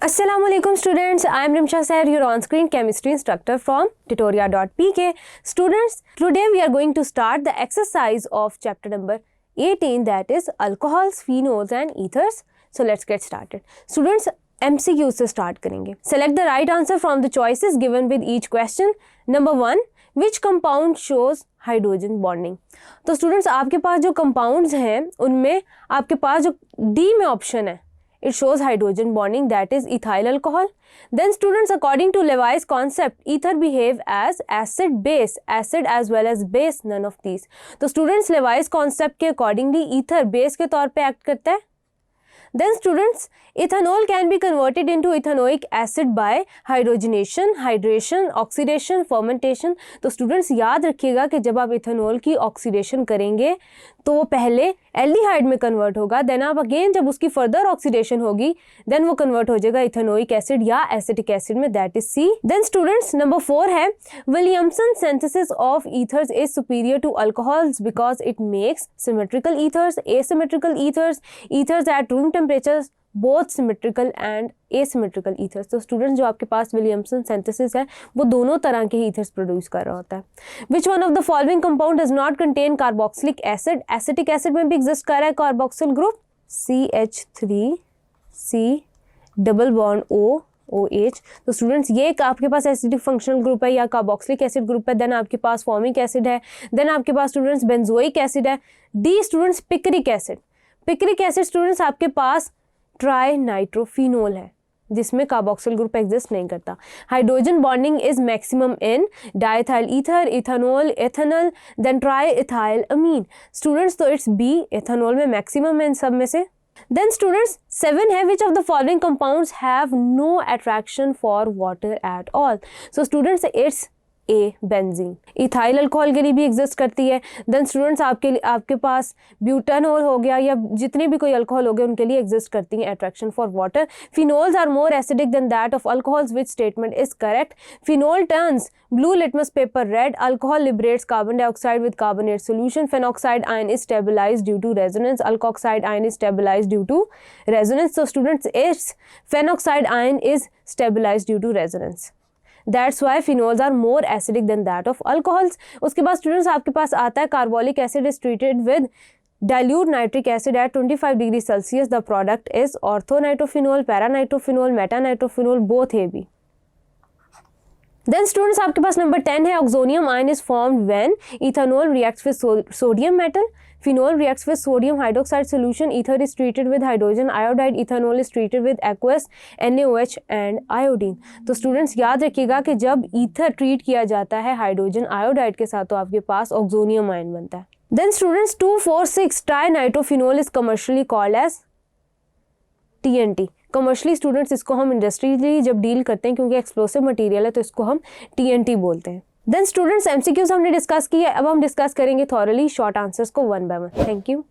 Assalamualaikum students, I am Rimsha Sair, your on-screen chemistry instructor from tutoria.pk. Students, today we are going to start the exercise of chapter number 18, that is alcohols, phenols and ethers. So let's get started. Students, MCQ से start करेंगे. Select the right answer from the choices given with each question. Number 1, which compound shows hydrogen bonding. तो students आपके पास जो compounds हैं उनमें आपके पास जो D में ऑप्शन है it shows hydrogen bonding, that is ethyl alcohol. Then students, according to Levi's concept, ether behave as acid base, acid as well as base, none of these. तो students Levi's concept के accordingly ether base के तौर पे act करता है. Then students, ethanol can be converted into ethanoic acid by hydrogenation, hydration, oxidation, fermentation. तो students याद रखिएगा कि जब आप इथेनॉल की ऑक्सीडेशन करेंगे तो वो पहले एल्डिहाइड में कन्वर्ट होगा, देन आप अगेन जब उसकी फर्दर ऑक्सीडेशन होगी देन वो कन्वर्ट हो जाएगा इथेनोइक एसिड या एसिटिक एसिड में, that is C. Then students number 4 है Williamson synthesis of ethers is superior to alcohols because it makes symmetrical ethers, asymmetrical ethers, ethers at room temperature, both symmetrical and asymmetrical ethers. तो students जो आपके पास Williamson synthesis है वो दोनों तरह के ethers produce कर रहा होता है. Which one of the following compound does not contain carboxylic acid. Acetic acid में भी एग्जिस्ट कर रहा है carboxyl group CH3C double bond OH. तो स्टूडेंट्स ये एक आपके पास एसिडिक फंक्शनल ग्रुप है या कार्बोक्सिलिक एसिड ग्रुप है. देन आपके पास फॉर्मिक एसिड है. देन आपके पास स्टूडेंट्स बेंजोइक एसिड है. D students picric acid. Picric acid students आपके पास ट्राई नाइट्रोफिनोल है जिसमें कार्बोक्सिल ग्रुप एग्जिस्ट नहीं करता. Hydrogen bonding is maximum in diethyl ether, ethanol, ethanol, then triethyl amine. Students तो it's B, ethanol में maximum है इन सब में से. देन स्टूडेंट्स 7 है which of the following compounds have no attraction for water at all. So students it's a benzene. Ethyl alcohol के लिए भी एग्जिस्ट करती है. देन स्टूडेंट्स आपके पास ब्यूटानॉल हो गया या जितने भी कोई अल्कोहल हो गए उनके लिए एग्जिस्ट करती हैं attraction for water. Phenols are more acidic than that of alcohols, which statement is correct. Phenol turns blue litmus paper red. Alcohol liberates carbon dioxide with carbonate solution. Phenoxide ion is stabilized due to resonance. Alkoxide ion is stabilized due to resonance. So students, its phenoxide ion is stabilized due to resonance. That's why phenols are more acidic than that of alcohols. उसके बाद students आपके पास आता है carbolic acid is treated with dilute nitric acid at 25 degrees Celsius. The product is orthonitrophenol, paranitrophenol, metanitrophenol, both AB. Then students आपके पास number 10 है oxonium ion is formed when ethanol reacts with sodium metal, phenol reacts with sodium hydroxide solution, ether is treated with hydrogen iodide, ethanol is treated with aqueous NaOH and iodine. तो students याद रखिएगा कि जब ether treat किया जाता है hydrogen iodide के साथ तो आपके पास oxonium ion बनता है. Then students 2,4,6 trinitrophenol is commercially called as TNT. Commercially students इसको हम इंडस्ट्रियली जब डील करते हैं क्योंकि एक्सप्लोसिव मटेरियल है तो इसको हम TNT बोलते हैं. देन स्टूडेंट्स MCQs हमने डिस्कस किया, अब हम डिस्कस करेंगे थॉरली शॉर्ट आंसर्स को one by one. Thank you.